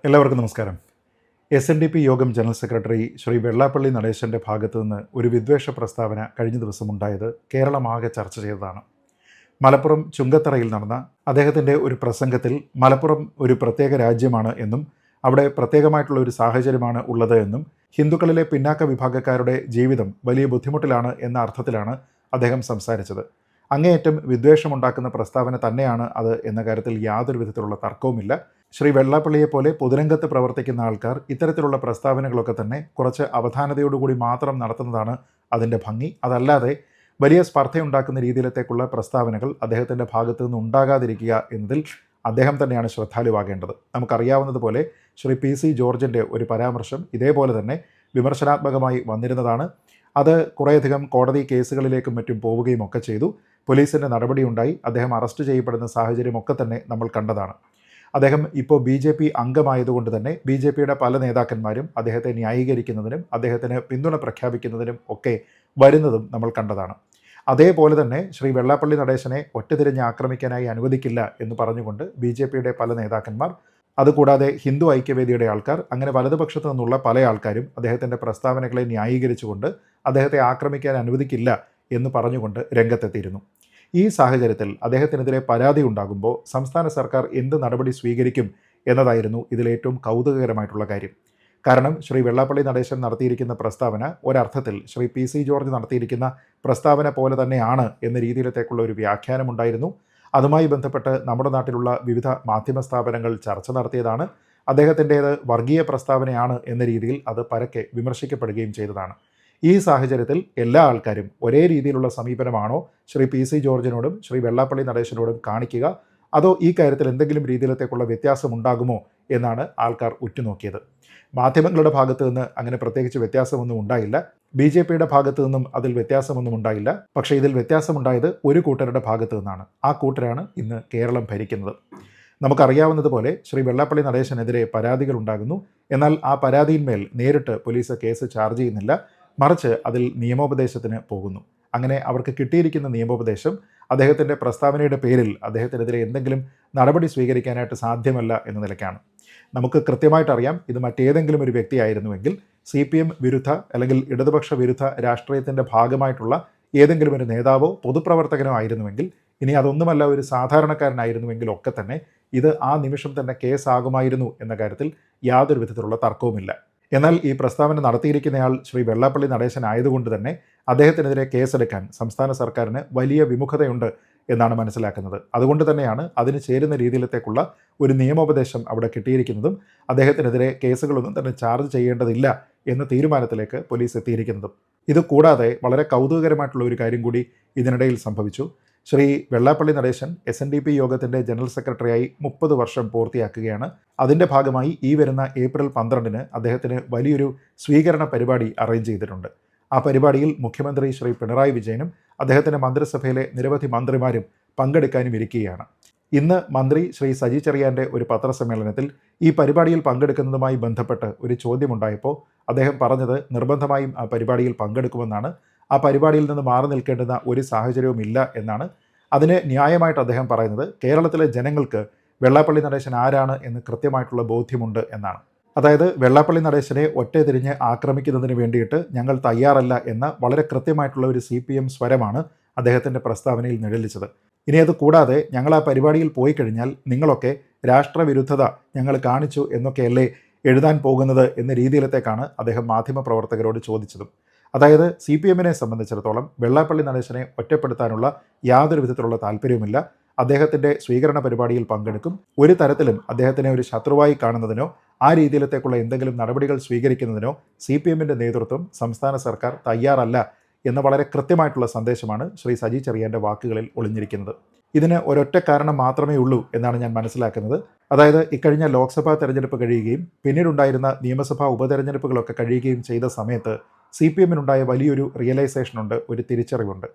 എല്ലാവർക്കും നമസ്കാരം. SNDP യോഗം ജനറൽ സെക്രട്ടറി ശ്രീ വെള്ളാപ്പള്ളി നടേശൻ്റെ ഭാഗത്തു നിന്ന് ഒരു വിദ്വേഷ പ്രസ്താവന കഴിഞ്ഞ ദിവസം ഉണ്ടായത് കേരളമാകെ ചർച്ച ചെയ്തതാണ്. മലപ്പുറം ചുങ്കത്തറയിൽ നടന്ന അദ്ദേഹത്തിൻ്റെ ഒരു പ്രസംഗത്തിൽ മലപ്പുറം ഒരു പ്രത്യേക രാജ്യമാണ് എന്നും അവിടെ പ്രത്യേകമായിട്ടുള്ള ഒരു സാഹചര്യമാണ് ഉള്ളത് എന്നും ഹിന്ദുക്കളിലെ പിന്നാക്ക വിഭാഗക്കാരുടെ ജീവിതം വലിയ ബുദ്ധിമുട്ടിലാണ് എന്ന അർത്ഥത്തിലാണ് അദ്ദേഹം സംസാരിച്ചത്. അങ്ങേയറ്റം വിദ്വേഷമുണ്ടാക്കുന്ന പ്രസ്താവന തന്നെയാണ് അത് എന്ന കാര്യത്തിൽ യാതൊരു വിധത്തിലുള്ള തർക്കവുമില്ല. ശ്രീ വെള്ളാപ്പള്ളിയെപ്പോലെ പൊതുരംഗത്ത് പ്രവർത്തിക്കുന്ന ആൾക്കാർ ഇത്തരത്തിലുള്ള പ്രസ്താവനകളൊക്കെ തന്നെ കുറച്ച് അവധാനതയോടുകൂടി മാത്രം നടത്തുന്നതാണ് അതിൻ്റെ ഭംഗി. അതല്ലാതെ വലിയ സ്പർദ്ധയുണ്ടാക്കുന്ന രീതിയിലത്തേക്കുള്ള പ്രസ്താവനകൾ അദ്ദേഹത്തിൻ്റെ ഭാഗത്തു നിന്ന് ഉണ്ടാകാതിരിക്കുക എന്നതിൽ അദ്ദേഹം തന്നെയാണ് ശ്രദ്ധാലുവാകേണ്ടത്. നമുക്കറിയാവുന്നതുപോലെ ശ്രീ PC ജോർജിൻ്റെ ഒരു പരാമർശം ഇതേപോലെ തന്നെ വിമർശനാത്മകമായി വന്നിരുന്നതാണ്. അത് കുറേയധികം കോടതി കേസുകളിലേക്കും മറ്റും പോവുകയും ഒക്കെ ചെയ്തു. പോലീസിൻ്റെ നടപടിയുണ്ടായി. അദ്ദേഹം അറസ്റ്റ് ചെയ്യപ്പെടുന്ന സാഹചര്യമൊക്കെ തന്നെ നമ്മൾ കണ്ടതാണ്. അദ്ദേഹം ഇപ്പോൾ BJP അംഗമായതുകൊണ്ട് തന്നെ BJPയുടെ പല നേതാക്കന്മാരും അദ്ദേഹത്തെ ന്യായീകരിക്കുന്നതിനും അദ്ദേഹത്തിന് പിന്തുണ പ്രഖ്യാപിക്കുന്നതിനും ഒക്കെ വരുന്നതും നമ്മൾ കണ്ടതാണ്. അതേപോലെ തന്നെ ശ്രീ വെള്ളാപ്പള്ളി നടേശനെ ഒറ്റതിരിഞ്ഞ് ആക്രമിക്കാനായി അനുവദിക്കില്ല എന്ന് പറഞ്ഞുകൊണ്ട് BJPയുടെ പല നേതാക്കന്മാർ, അതുകൂടാതെ ഹിന്ദു ഐക്യവേദിയുടെ ആൾക്കാർ, അങ്ങനെ വലതുപക്ഷത്തു നിന്നുള്ള പല ആൾക്കാരും അദ്ദേഹത്തിൻ്റെ പ്രസ്താവനകളെ ന്യായീകരിച്ചുകൊണ്ട് അദ്ദേഹത്തെ ആക്രമിക്കാൻ അനുവദിക്കില്ല എന്ന് പറഞ്ഞുകൊണ്ട് രംഗത്തെത്തിയിരുന്നു. ഈ സാഹചര്യത്തിൽ അദ്ദേഹത്തിനെതിരെ പരാതി ഉണ്ടാകുമ്പോൾ സംസ്ഥാന സർക്കാർ എന്ത് നടപടി സ്വീകരിക്കും എന്നതായിരുന്നു ഇതിലേറ്റവും കൗതുകകരമായിട്ടുള്ള കാര്യം. കാരണം ശ്രീ വെള്ളാപ്പള്ളി നടേശൻ നടത്തിയിരിക്കുന്ന പ്രസ്താവന ഒരർത്ഥത്തിൽ ശ്രീ PC ജോർജ് നടത്തിയിരിക്കുന്ന പ്രസ്താവന പോലെ തന്നെയാണ് എന്ന രീതിയിലത്തേക്കുള്ള ഒരു വ്യാഖ്യാനമുണ്ടായിരുന്നു. അതുമായി ബന്ധപ്പെട്ട് നമ്മുടെ നാട്ടിലുള്ള വിവിധ മാധ്യമ സ്ഥാപനങ്ങൾ ചർച്ച നടത്തിയതാണ്. അദ്ദേഹത്തിൻ്റേത് വർഗീയ പ്രസ്താവനയാണ് എന്ന രീതിയിൽ അത് പരക്കെ വിമർശിക്കപ്പെടുകയും ചെയ്തതാണ്. ഈ സാഹചര്യത്തിൽ എല്ലാ ആൾക്കാരും ഒരേ രീതിയിലുള്ള സമീപനമാണോ ശ്രീ PC ജോർജിനോടും ശ്രീ വെള്ളാപ്പള്ളി നടേശനോടും കാണിക്കുക, അതോ ഈ കാര്യത്തിൽ എന്തെങ്കിലും രീതിയിലത്തേക്കുള്ള വ്യത്യാസമുണ്ടാകുമോ എന്നാണ് ആൾക്കാർ ഉറ്റുനോക്കിയത്. മാധ്യമങ്ങളുടെ ഭാഗത്തു നിന്ന് അങ്ങനെ പ്രത്യേകിച്ച് വ്യത്യാസമൊന്നും ഉണ്ടായില്ല. BJPയുടെ ഭാഗത്തു നിന്നും അതിൽ വ്യത്യാസമൊന്നും ഉണ്ടായില്ല. പക്ഷേ ഇതിൽ വ്യത്യാസമുണ്ടായത് ഒരു കൂട്ടരുടെ ഭാഗത്തു നിന്നാണ്. ആ കൂട്ടരാണ് ഇന്ന് കേരളം ഭരിക്കുന്നത്. നമുക്കറിയാവുന്നതുപോലെ ശ്രീ വെള്ളാപ്പള്ളി നടേശനെതിരെ പരാതികൾ ഉണ്ടാകുന്നു. എന്നാൽ ആ പരാതിയിന്മേൽ നേരിട്ട് പോലീസ് കേസ് ചാർജ് ചെയ്യുന്നില്ല, മറിച്ച് അതിൽ നിയമോപദേശത്തിന് പോകുന്നു. അങ്ങനെ അവർക്ക് കിട്ടിയിരിക്കുന്ന നിയമോപദേശം അദ്ദേഹത്തിൻ്റെ പ്രസ്താവനയുടെ പേരിൽ അദ്ദേഹത്തിനെതിരെ എന്തെങ്കിലും നടപടി സ്വീകരിക്കാനായിട്ട് സാധ്യമല്ല എന്ന നിലയ്ക്കാണ്. നമുക്ക് കൃത്യമായിട്ടറിയാം, ഇത് മറ്റേതെങ്കിലും ഒരു വ്യക്തിയായിരുന്നുവെങ്കിൽ, CPM വിരുദ്ധ അല്ലെങ്കിൽ ഇടതുപക്ഷ വിരുദ്ധ രാഷ്ട്രീയത്തിൻ്റെ ഭാഗമായിട്ടുള്ള ഏതെങ്കിലും ഒരു നേതാവോ പൊതുപ്രവർത്തകനോ ആയിരുന്നുവെങ്കിൽ, ഇനി അതൊന്നുമല്ല ഒരു സാധാരണക്കാരനായിരുന്നുവെങ്കിൽ ഒക്കെ തന്നെ ഇത് ആ നിമിഷം തന്നെ കേസാകുമായിരുന്നു എന്ന കാര്യത്തിൽ യാതൊരു വിധത്തിലുള്ള തർക്കവുമില്ല. എന്നാൽ ഈ പ്രസ്താവന നടത്തിയിരിക്കുന്നയാൾ ശ്രീ വെള്ളാപ്പള്ളി നടേശൻ ആയതുകൊണ്ട് തന്നെ അദ്ദേഹത്തിനെതിരെ കേസെടുക്കാൻ സംസ്ഥാന സർക്കാരിന് വലിയ വിമുഖതയുണ്ട് എന്നാണ് മനസ്സിലാക്കുന്നത്. അതുകൊണ്ട് തന്നെയാണ് അതിന് ചേരുന്ന രീതിയിലത്തേക്കുള്ള ഒരു നിയമോപദേശം അവിടെ കിട്ടിയിരിക്കുന്നതും അദ്ദേഹത്തിനെതിരെ കേസുകളൊന്നും തന്നെ ചാർജ് ചെയ്യേണ്ടതില്ല എന്ന തീരുമാനത്തിലേക്ക് പോലീസ് എത്തിയിരിക്കുന്നതും. ഇത് കൂടാതെ വളരെ കൗതുകകരമായിട്ടുള്ള ഒരു കാര്യം കൂടി ഇതിനിടയിൽ സംഭവിച്ചു. ശ്രീ വെള്ളാപ്പള്ളി നടേശൻ SNDP യോഗത്തിൻ്റെ ജനറൽ സെക്രട്ടറിയായി 30 വർഷം പൂർത്തിയാക്കുകയാണ്. അതിൻ്റെ ഭാഗമായി ഈ വരുന്ന ഏപ്രിൽ 12 അദ്ദേഹത്തിന് വലിയൊരു സ്വീകരണ പരിപാടി അറേഞ്ച് ചെയ്തിട്ടുണ്ട്. ആ പരിപാടിയിൽ മുഖ്യമന്ത്രി ശ്രീ പിണറായി വിജയനും അദ്ദേഹത്തിൻ്റെ മന്ത്രിസഭയിലെ നിരവധി മന്ത്രിമാരും പങ്കെടുക്കാനും ഇരിക്കുകയാണ്. ഇന്ന് മന്ത്രി ശ്രീ സജി ചെറിയാൻ്റെ ഒരു പത്രസമ്മേളനത്തിൽ ഈ പരിപാടിയിൽ പങ്കെടുക്കുന്നതുമായി ബന്ധപ്പെട്ട് ഒരു ചോദ്യമുണ്ടായപ്പോൾ അദ്ദേഹം പറഞ്ഞത് നിർബന്ധമായും ആ പരിപാടിയിൽ പങ്കെടുക്കുമെന്നാണ്. ആ പരിപാടിയിൽ നിന്ന് മാറി നിൽക്കേണ്ടുന്ന ഒരു സാഹചര്യവുമില്ല എന്നാണ്. അതിന് ന്യായമായിട്ട് അദ്ദേഹം പറയുന്നത് കേരളത്തിലെ ജനങ്ങൾക്ക് വെള്ളാപ്പള്ളി നടേശൻ ആരാണ് എന്ന് കൃത്യമായിട്ടുള്ള ബോധ്യമുണ്ട് എന്നാണ്. അതായത് വെള്ളാപ്പള്ളി നടേശനെ ഒറ്റതിരിഞ്ഞ് ആക്രമിക്കുന്നതിന് വേണ്ടിയിട്ട് ഞങ്ങൾ തയ്യാറല്ല എന്ന വളരെ കൃത്യമായിട്ടുള്ള ഒരു CPM സ്വരമാണ് അദ്ദേഹത്തിൻ്റെ പ്രസ്താവനയിൽ നിഴലിച്ചത്. ഇനി അത് കൂടാതെ ഞങ്ങൾ ആ പരിപാടിയിൽ പോയി കഴിഞ്ഞാൽ നിങ്ങളൊക്കെ രാഷ്ട്രവിരുദ്ധത ഞങ്ങൾ കാണിച്ചു എന്നൊക്കെയല്ലേ എഴുതാൻ പോകുന്നത് എന്ന രീതിയിലത്തേക്കാണ് അദ്ദേഹം മാധ്യമപ്രവർത്തകരോട് ചോദിച്ചതും. അതായത് CPMനെ സംബന്ധിച്ചിടത്തോളം വെള്ളാപ്പള്ളി നടേശനെ ഒറ്റപ്പെടുത്താനുള്ള യാതൊരു വിധത്തിലുള്ള താല്പര്യവുമില്ല. അദ്ദേഹത്തിൻ്റെ സ്വീകരണ പരിപാടിയിൽ പങ്കെടുക്കും. ഒരു തരത്തിലും അദ്ദേഹത്തിനെ ഒരു ശത്രുവായി കാണുന്നതിനോ ആ രീതിയിലത്തേക്കുള്ള എന്തെങ്കിലും നടപടികൾ സ്വീകരിക്കുന്നതിനോ CPMൻ്റെ നേതൃത്വം സംസ്ഥാന സർക്കാർ തയ്യാറല്ല എന്ന വളരെ കൃത്യമായിട്ടുള്ള സന്ദേശമാണ് ശ്രീ സജി ചെറിയാൻ്റെ വാക്കുകളിൽ ഒളിഞ്ഞിരിക്കുന്നത്. ഇതിന് ഒരൊറ്റ കാരണം മാത്രമേ ഉള്ളൂ എന്നാണ് ഞാൻ മനസ്സിലാക്കുന്നത്. അതായത് ഇക്കഴിഞ്ഞ ലോക്സഭാ തെരഞ്ഞെടുപ്പ് കഴിയുകയും പിന്നീടുണ്ടായിരുന്ന നിയമസഭാ ഉപതെരഞ്ഞെടുപ്പുകളൊക്കെ കഴിയുകയും ചെയ്ത സമയത്ത് CPMനുണ്ടായ വലിയൊരു റിയലൈസേഷനുണ്ട്, ഒരു തിരിച്ചറിവുണ്ട്.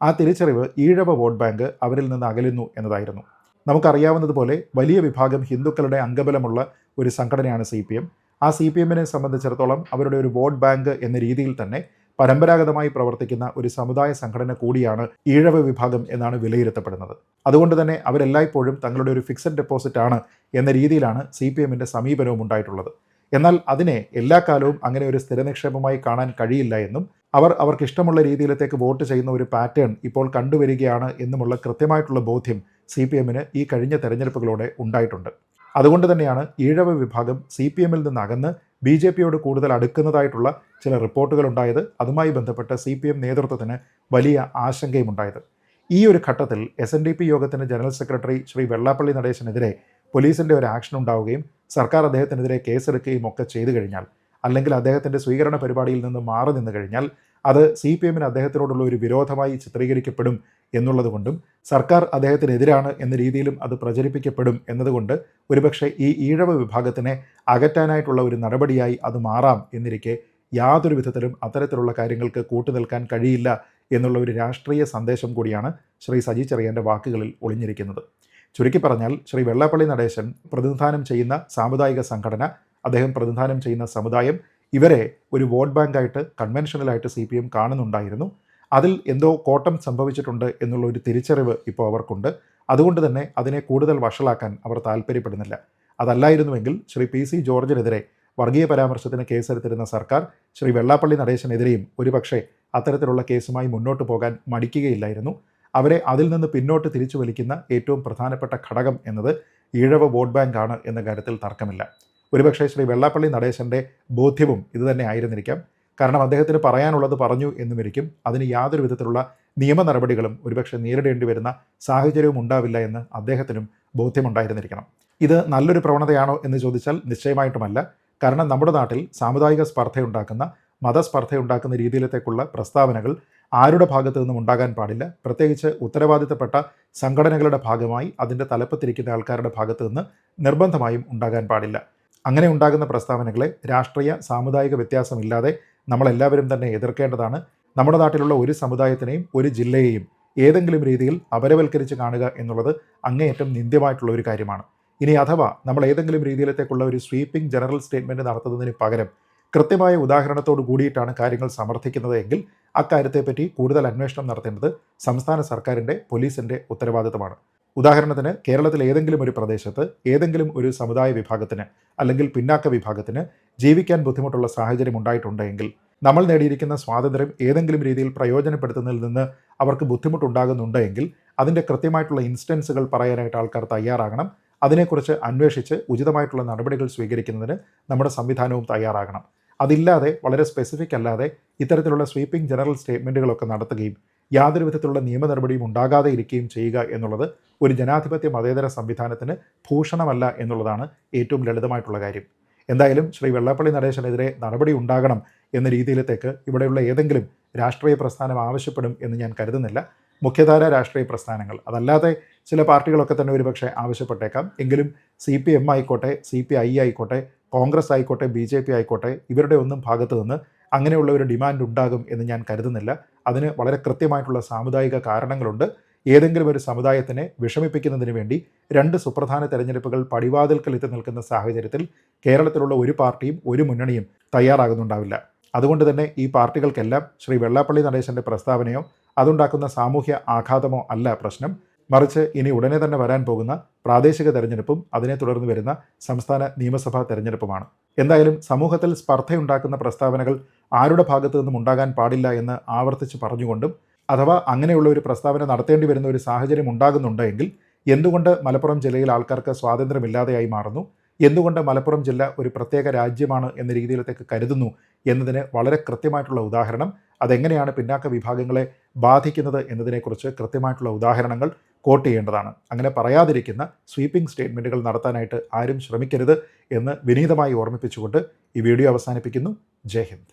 ആ തിരിച്ചറിവ് ഈഴവ വോട്ട് ബാങ്ക് അവരിൽ നിന്ന് അകലുന്നു എന്നതായിരുന്നു. നമുക്കറിയാവുന്നതുപോലെ വലിയ വിഭാഗം ഹിന്ദുക്കളുടെ അംഗബലമുള്ള ഒരു സംഘടനയാണ് CPM. ആ CPMനെ സംബന്ധിച്ചിടത്തോളം അവരുടെ ഒരു വോട്ട് ബാങ്ക് എന്ന രീതിയിൽ തന്നെ പരമ്പരാഗതമായി പ്രവർത്തിക്കുന്ന ഒരു സമുദായ സംഘടന കൂടിയാണ് ഈഴവ വിഭാഗം എന്നാണ് വിലയിരുത്തപ്പെടുന്നത്. അതുകൊണ്ട് തന്നെ അവരെല്ലായ്പ്പോഴും തങ്ങളുടെ ഒരു ഫിക്സഡ് ഡെപ്പോസിറ്റ് ആണ് എന്ന രീതിയിലാണ് CPMൻ്റെ സമീപനവും ഉണ്ടായിട്ടുള്ളത്. എന്നാൽ അതിനെ എല്ലാ കാലവും അങ്ങനെ ഒരു സ്ഥിര നിക്ഷേപമായി കാണാൻ കഴിയില്ല എന്നും അവർക്ക് ഇഷ്ടമുള്ള രീതിയിലത്തേക്ക് വോട്ട് ചെയ്യുന്ന ഒരു പാറ്റേൺ ഇപ്പോൾ കണ്ടുവരികയാണ് എന്നുമുള്ള കൃത്യമായിട്ടുള്ള ബോധ്യം CPMന് ഈ കഴിഞ്ഞ തെരഞ്ഞെടുപ്പുകളോടെ ഉണ്ടായിട്ടുണ്ട്. അതുകൊണ്ട് തന്നെയാണ് ഈഴവ വിഭാഗം CPMൽ നിന്ന് അകന്ന് BJPയോട് കൂടുതൽ അടുക്കുന്നതായിട്ടുള്ള ചില റിപ്പോർട്ടുകൾ ഉണ്ടായത്. അതുമായി ബന്ധപ്പെട്ട് CPM നേതൃത്വത്തിന് വലിയ ആശങ്കയുമുണ്ടായത്. ഈ ഒരു ഘട്ടത്തിൽ SNDP യോഗത്തിന് ജനറൽ സെക്രട്ടറി ശ്രീ വെള്ളാപ്പള്ളി നടേശനെതിരെ പോലീസിൻ്റെ ഒരു ആക്ഷൻ ഉണ്ടാവുകയും സർക്കാർ അദ്ദേഹത്തിനെതിരെ കേസെടുക്കുകയും ഒക്കെ ചെയ്തു കഴിഞ്ഞാൽ, അല്ലെങ്കിൽ അദ്ദേഹത്തിൻ്റെ സ്വീകരണ പരിപാടിയിൽ നിന്ന് മാറി നിന്ന് കഴിഞ്ഞാൽ അത് CPMന് അദ്ദേഹത്തിനോടുള്ള ഒരു വിരോധമായി ചിത്രീകരിക്കപ്പെടും എന്നുള്ളതുകൊണ്ടും സർക്കാർ അദ്ദേഹത്തിനെതിരാണ് എന്ന രീതിയിലും അത് പ്രചരിപ്പിക്കപ്പെടും എന്നതുകൊണ്ട് ഒരുപക്ഷെ ഈ ഈഴവ വിഭാഗത്തിനെ അകറ്റാനായിട്ടുള്ള ഒരു നടപടിയായി അത് മാറാം എന്നിരിക്കെ യാതൊരു വിധത്തിലും അത്തരത്തിലുള്ള കാര്യങ്ങൾക്ക് കൂട്ടുനിൽക്കാൻ കഴിയില്ല എന്നുള്ള ഒരു രാഷ്ട്രീയ സന്ദേശം കൂടിയാണ് ശ്രീ സജി ചെറിയാൻ്റെ വാക്കുകളിൽ ഒളിഞ്ഞിരിക്കുന്നത്. ചുരുക്കി പറഞ്ഞാൽ ശ്രീ വെള്ളാപ്പള്ളി നടേശൻ പ്രതിനിധാനം ചെയ്യുന്ന സാമുദായിക സംഘടന, അദ്ദേഹം പ്രതിനിധാനം ചെയ്യുന്ന സമുദായം, ഇവരെ ഒരു വോട്ട് ബാങ്കായിട്ട് കൺവെൻഷനലായിട്ട് CPM കാണുന്നുണ്ടായിരുന്നു. അതിൽ എന്തോ കോട്ടം സംഭവിച്ചിട്ടുണ്ട് എന്നുള്ള ഒരു തിരിച്ചറിവ് ഇപ്പോൾ അവർക്കുണ്ട്. അതുകൊണ്ട് തന്നെ അതിനെ കൂടുതൽ വഷളാക്കാൻ അവർ താല്പര്യപ്പെടുന്നില്ല. അതല്ലായിരുന്നുവെങ്കിൽ ശ്രീ PC ജോർജിനെതിരെ വർഗീയ പരാമർശത്തിന് കേസെടുത്തിരുന്ന സർക്കാർ ശ്രീ വെള്ളാപ്പള്ളി നടേശനെതിരെയും ഒരുപക്ഷെ അത്തരത്തിലുള്ള കേസുമായി മുന്നോട്ട് പോകാൻ മടിക്കുകയില്ലായിരുന്നു. അവരെ അതിൽ നിന്ന് പിന്നോട്ട് തിരിച്ചു വലിക്കുന്ന ഏറ്റവും പ്രധാനപ്പെട്ട ഘടകം എന്നത് ഈഴവ വോട്ട് ബാങ്കാണ് എന്ന കാര്യത്തിൽ തർക്കമില്ല. ഒരുപക്ഷെ ശ്രീ വെള്ളാപ്പള്ളി നടേശൻ്റെ ബോധ്യവും ഇതുതന്നെ ആയിരുന്നിരിക്കാം. കാരണം അദ്ദേഹത്തിന് പറയാനുള്ളത് പറഞ്ഞു എന്നുമിരിക്കും. അതിന് യാതൊരു വിധത്തിലുള്ള നിയമ നടപടികളും ഒരുപക്ഷെ നേരിടേണ്ടി വരുന്ന സാഹചര്യവും ഉണ്ടാവില്ല എന്ന് അദ്ദേഹത്തിനും ബോധ്യമുണ്ടായിരുന്നിരിക്കണം. ഇത് നല്ലൊരു പ്രവണതയാണോ എന്ന് ചോദിച്ചാൽ നിശ്ചയമായിട്ടുമല്ല. കാരണം നമ്മുടെ നാട്ടിൽ സാമുദായിക സ്പർദ്ധയുണ്ടാക്കുന്ന, മതസ്പർദ്ധയുണ്ടാക്കുന്ന രീതിയിലത്തേക്കുള്ള പ്രസ്താവനകൾ ആരുടെ ഭാഗത്തു നിന്നും ഉണ്ടാകാൻ പാടില്ല. പ്രത്യേകിച്ച് ഉത്തരവാദിത്തപ്പെട്ട സംഘടനകളുടെ ഭാഗമായി അതിൻ്റെ തലപ്പത്തിരിക്കുന്ന ആൾക്കാരുടെ ഭാഗത്തു നിന്ന് നിർബന്ധമായും ഉണ്ടാകാൻ പാടില്ല. അങ്ങനെ ഉണ്ടാകുന്ന പ്രസ്താവനകളെ രാഷ്ട്രീയ സാമുദായിക വ്യത്യാസമില്ലാതെ നമ്മളെല്ലാവരും തന്നെ എതിർക്കേണ്ടതാണ്. നമ്മുടെ നാട്ടിലുള്ള ഒരു സമുദായത്തിനെയും ഒരു ജില്ലയെയും ഏതെങ്കിലും രീതിയിൽ അപരവൽക്കരിച്ച് കാണുക എന്നുള്ളത് അങ്ങേയറ്റം നിന്ദ്യമായിട്ടുള്ള ഒരു കാര്യമാണ്. ഇനി അഥവാ നമ്മൾ ഏതെങ്കിലും രീതിയിലത്തേക്കുള്ള ഒരു സ്വീപ്പിംഗ് ജനറൽ സ്റ്റേറ്റ്മെൻറ്റ് നടത്തുന്നതിന് പകരം കൃത്യമായ ഉദാഹരണത്തോട് കൂടിയിട്ടാണ് കാര്യങ്ങൾ സമർത്ഥിക്കുന്നത് എങ്കിൽ അക്കാര്യത്തെപ്പറ്റി കൂടുതൽ അന്വേഷണം നടത്തേണ്ടത് സംസ്ഥാന സർക്കാരിൻ്റെ, പോലീസിൻ്റെ ഉത്തരവാദിത്തമാണ്. ഉദാഹരണത്തിന് കേരളത്തിൽ ഏതെങ്കിലും ഒരു പ്രദേശത്ത് ഏതെങ്കിലും ഒരു സമുദായ വിഭാഗത്തിന് അല്ലെങ്കിൽ പിന്നാക്ക വിഭാഗത്തിന് ജീവിക്കാൻ ബുദ്ധിമുട്ടുള്ള സാഹചര്യം ഉണ്ടായിട്ടുണ്ടെങ്കിൽ നമ്മൾ നേടിയിരിക്കുന്ന സ്വാതന്ത്ര്യം ഏതെങ്കിലും രീതിയിൽ പ്രയോജനപ്പെടുത്തുന്നതിൽ നിന്ന് അവർക്ക് ബുദ്ധിമുട്ടുണ്ടാകുന്നുണ്ടെങ്കിൽ അതിൻ്റെ കൃത്യമായിട്ടുള്ള ഇൻസ്റ്റൻസുകൾ പറയാനായിട്ട് ആൾക്കാർ തയ്യാറാകണം. അതിനെക്കുറിച്ച് അന്വേഷിച്ച് ഉചിതമായിട്ടുള്ള നടപടികൾ സ്വീകരിക്കുന്നതിന് നമ്മുടെ സംവിധാനവും തയ്യാറാകണം. അതില്ലാതെ വളരെ സ്പെസിഫിക് അല്ലാതെ ഇത്തരത്തിലുള്ള സ്വീപ്പിംഗ് ജനറൽ സ്റ്റേറ്റ്മെൻറ്റുകളൊക്കെ നടത്തുകയും യാതൊരു വിധത്തിലുള്ള നിയമ നടപടിയും ഉണ്ടാകാതെ ഇരിക്കുകയും ചെയ്യുക എന്നുള്ളത് ഒരു ജനാധിപത്യ മതേതര സംവിധാനത്തിന് ഭൂഷണമല്ല എന്നുള്ളതാണ് ഏറ്റവും ലളിതമായിട്ടുള്ള കാര്യം. എന്തായാലും ശ്രീ വെള്ളാപ്പള്ളി നടേശനെതിരെ നടപടി ഉണ്ടാകണം എന്ന രീതിയിലത്തേക്ക് ഇവിടെയുള്ള ഏതെങ്കിലും രാഷ്ട്രീയ പ്രസ്ഥാനം ആവശ്യപ്പെടും എന്ന് ഞാൻ കരുതുന്നില്ല. മുഖ്യധാര രാഷ്ട്രീയ പ്രസ്ഥാനങ്ങൾ, അതല്ലാതെ ചില പാർട്ടികളൊക്കെ തന്നെ ഒരുപക്ഷെ ആവശ്യപ്പെട്ടേക്കാം. എങ്കിലും CPM ആയിക്കോട്ടെ, CPI ആയിക്കോട്ടെ, കോൺഗ്രസ് ആയിക്കോട്ടെ, BJP ആയിക്കോട്ടെ, ഇവരുടെ ഒന്നും ഭാഗത്തു നിന്ന് അങ്ങനെയുള്ള ഒരു ഡിമാൻഡ് ഉണ്ടാകും എന്ന് ഞാൻ കരുതുന്നില്ല. അതിന് വളരെ കൃത്യമായിട്ടുള്ള സാമുദായിക കാരണങ്ങളുണ്ട്. ഏതെങ്കിലും ഒരു സമുദായത്തിനെ വിഷമിപ്പിക്കുന്നതിന് വേണ്ടി 2 സുപ്രധാന തെരഞ്ഞെടുപ്പുകൾ പടിവാതിൽക്കൽ എത്തി നിൽക്കുന്ന സാഹചര്യത്തിൽ കേരളത്തിലുള്ള ഒരു പാർട്ടിയും ഒരു മുന്നണിയും തയ്യാറാകുന്നുണ്ടാവില്ല. അതുകൊണ്ട് തന്നെ ഈ പാർട്ടികൾക്കെല്ലാം ശ്രീ വെള്ളാപ്പള്ളി നടേശൻ്റെ പ്രസ്താവനയോ അതുണ്ടാക്കുന്ന സാമൂഹ്യ ആഘാതമോ അല്ല പ്രശ്നം. മറിച്ച് ഇനി ഉടനെ തന്നെ വരാൻ പോകുന്ന പ്രാദേശിക തെരഞ്ഞെടുപ്പും അതിനെ തുടർന്ന് വരുന്ന സംസ്ഥാന നിയമസഭാ തെരഞ്ഞെടുപ്പുമാണ്. എന്തായാലും സമൂഹത്തിൽ സ്പർദ്ധയുണ്ടാക്കുന്ന പ്രസ്താവനകൾ ആരുടെ ഭാഗത്തു നിന്നും ഉണ്ടാകാൻ പാടില്ല എന്ന് ആവർത്തിച്ച് പറഞ്ഞുകൊണ്ടും, അഥവാ അങ്ങനെയുള്ള ഒരു പ്രസ്താവന നടത്തേണ്ടി വരുന്ന ഒരു സാഹചര്യം ഉണ്ടാകുന്നുണ്ടെങ്കിൽ എന്തുകൊണ്ട് മലപ്പുറം ജില്ലയിൽ ആൾക്കാർക്ക് സ്വാതന്ത്ര്യമില്ലാതെയായി മാറുന്നു, എന്തുകൊണ്ട് മലപ്പുറം ജില്ല ഒരു പ്രത്യേക രാജ്യമാണ് എന്ന രീതിയിലത്തേക്ക് കരുതുന്നു എന്നതിന് വളരെ കൃത്യമായിട്ടുള്ള ഉദാഹരണം, അതെങ്ങനെയാണ് പിന്നാക്ക വിഭാഗങ്ങളെ ബാധിക്കുന്നത് എന്നതിനെക്കുറിച്ച് കൃത്യമായിട്ടുള്ള ഉദാഹരണങ്ങൾ കോട്ട് ചെയ്യേണ്ടതാണ്. അങ്ങനെ പറയാതിരിക്കുന്ന സ്വീപ്പിംഗ് സ്റ്റേറ്റ്മെൻറ്റുകൾ നടത്താനായിട്ട് ആരും ശ്രമിക്കരുത് എന്ന് വിനീതമായി ഓർമ്മിപ്പിച്ചുകൊണ്ട് ഈ വീഡിയോ അവസാനിപ്പിക്കുന്നു. ജയ് ഹിന്ദ്.